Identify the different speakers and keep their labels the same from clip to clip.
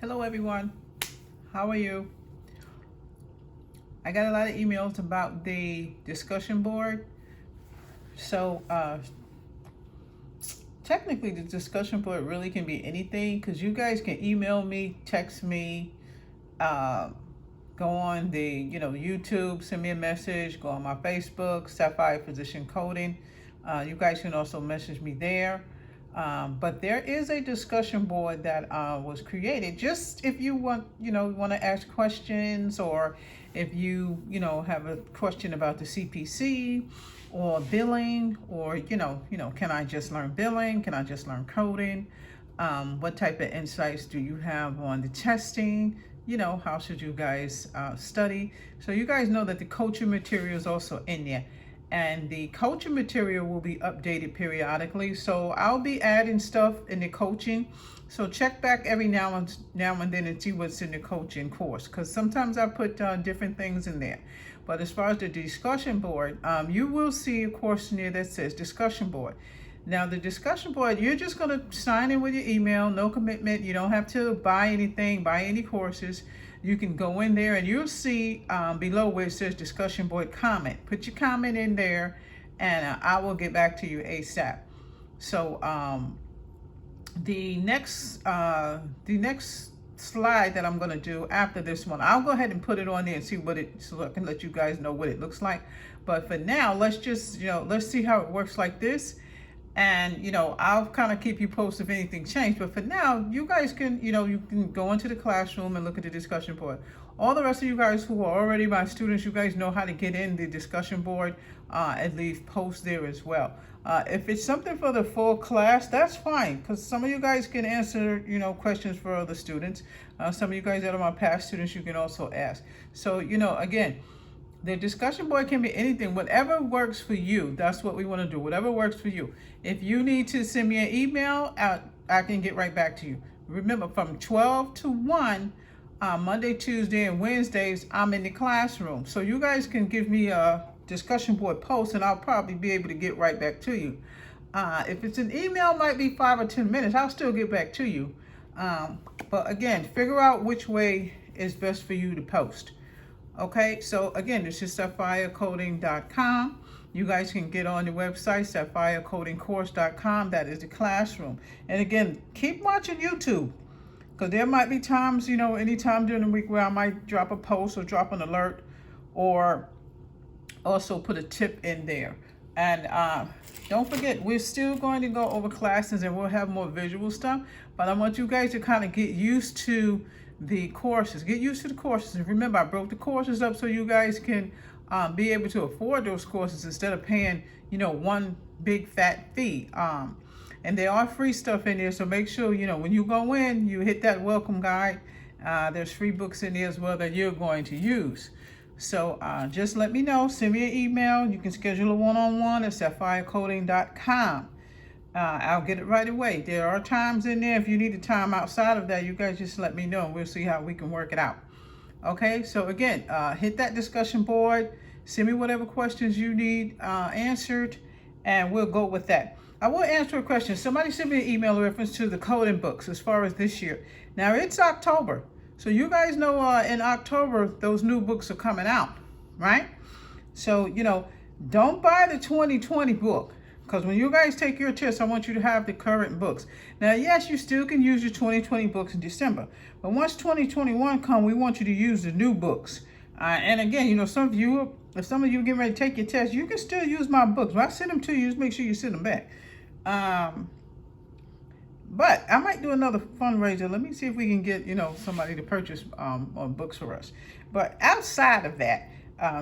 Speaker 1: Hello everyone, how are you? I got a lot of emails about the discussion board. So technically the discussion board really can be anything, because you guys can email me, text me, uh, go on the YouTube, send me a message, go on my Facebook, Sapphire Physician Coding. You guys can also message me there. But there is a discussion board that was created just if you want to ask questions, or if you have a question about the CPC or billing, or can I just learn billing? Can I just learn coding? What type of insights do you have on the testing? How should you guys study? So you guys know that the coaching material is also in there, and the coaching material will be updated periodically. So I'll be adding stuff in the coaching. So check back every now and then and see what's in the coaching course, because sometimes I put different things in there. But as far as the discussion board, you will see a course in there that says discussion board. Now the discussion board, you're just going to sign in with your email, no commitment. You don't have to buy anything, buy any courses. You can go in there and you'll see below where it says discussion board comment. Put your comment in there, and I will get back to you ASAP. So the next slide that I'm going to do after this one, I'll go ahead and put it on there and see what it, so I can let you guys know what it looks like. But for now, let's just let's see how it works like this. And I'll kind of keep you posted if anything changed. But for now, you guys can you can go into the classroom and look at the discussion board. All the rest of you guys who are already my students, you guys know how to get in the discussion board and leave posts there as well. If it's something for the full class, that's fine, because some of you guys can answer questions for other students. Some of you guys that are my past students, you can also ask. So again, the discussion board can be anything, whatever works for you. That's what we want to do, whatever works for you. If you need to send me an email, I can get right back to you. Remember, from 12 to 1, Monday, Tuesday, and Wednesdays, I'm in the classroom. So you guys can give me a discussion board post, and I'll probably be able to get right back to you. If it's an email, it might be 5 or 10 minutes. I'll still get back to you. But again, figure out which way is best for you to post. Okay, so again, this is sapphirecoding.com. You guys can get on the website, sapphirecodingcourse.com. That is the classroom. And again, keep watching YouTube, because there might be times, anytime during the week where I might drop a post or drop an alert, or also put a tip in there. And don't forget, we're still going to go over classes, and we'll have more visual stuff. But I want you guys to kind of get used to the courses. Get used to the courses. And remember, I broke the courses up so you guys can be able to afford those courses instead of paying, one big fat fee. And there are free stuff in there, so make sure, when you go in, you hit that welcome guide. There's free books in there as well that you're going to use. So just let me know. Send me an email. You can schedule a one-on-one at sapphirecoding.com. I'll get it right away. There are times in there. If you need a time outside of that, you guys just let me know, and we'll see how we can work it out. Okay, so again, hit that discussion board. Send me whatever questions you need answered, and we'll go with that. I will answer a question. Somebody sent me an email in reference to the coding books as far as this year. Now, it's October. So you guys know in October, those new books are coming out, right? So, don't buy the 2020 book. Because when you guys take your test, I want you to have the current books. Now, yes, you still can use your 2020 books in December. But once 2021 comes, we want you to use the new books. And again, if some of you get ready to take your test, you can still use my books. When I send them to you, just make sure you send them back. But I might do another fundraiser. Let me see if we can get, somebody to purchase books for us. But outside of that,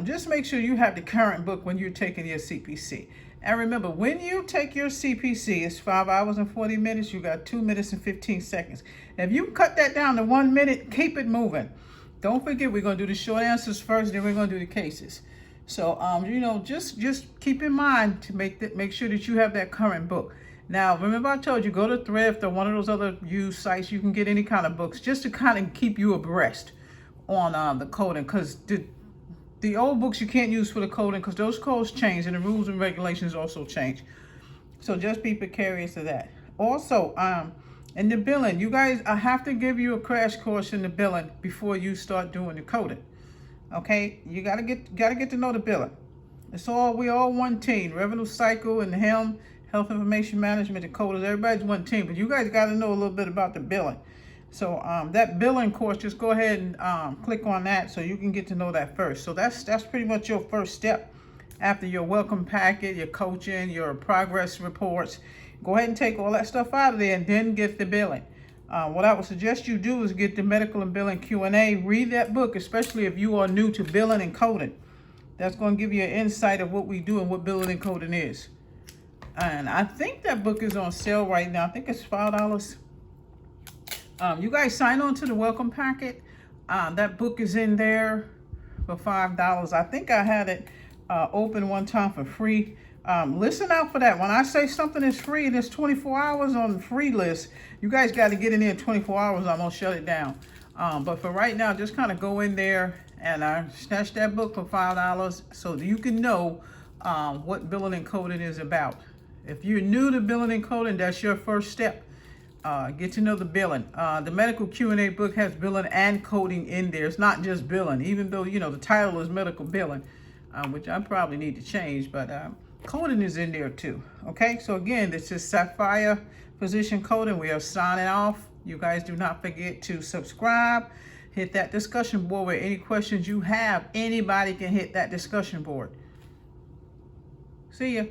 Speaker 1: just make sure you have the current book when you're taking your CPC. And remember, when you take your CPC, it's 5 hours and 40 minutes. You got 2 minutes and 15 seconds. If you cut that down to 1 minute, keep it moving. Don't forget, we're going to do the short answers first, then we're going to do the cases. So, just keep in mind to make sure that you have that current book. Now, remember I told you, go to Thrift or one of those other used sites. You can get any kind of books just to kind of keep you abreast on the coding, because the old books you can't use for the coding, because those codes change and the rules and regulations also change. So just be precarious of that. Also, And the billing, you guys, I have to give you a crash course in the billing before you start doing the coding. Okay, you gotta get to know the billing. We all one team. Revenue cycle and HIM, health information management, the coders, everybody's one team. But you guys got to know a little bit about the billing. So that billing course, just go ahead and click on that so you can get to know that first. So that's pretty much your first step after your welcome packet, your coaching, your progress reports. Go ahead and take all that stuff out of there and then get the billing. What I would suggest you do is get the medical and billing Q&A. Read that book, especially if you are new to billing and coding. That's going to give you an insight of what we do and what billing and coding is. And I think that book is on sale right now. I think it's $5. You guys sign on to the welcome packet. That book is in there for $5. I think I had it open one time for free. Listen out for that. When I say something is free and it's 24 hours on the free list, you guys got to get in there in 24 hours. I'm going to shut it down. But for right now, just kind of go in there and snatch that book for $5 so that you can know what billing and coding is about. If you're new to billing and coding, that's your first step. Get to know the billing. The medical Q&A book has billing and coding in there. It's not just billing, even though, you know, the title is medical billing, which I probably need to change, but coding is in there too. Okay, so again, this is Sapphire Physician Coding. We are signing off. You guys do not forget to subscribe. Hit that discussion board where any questions you have, anybody can hit that discussion board. See ya.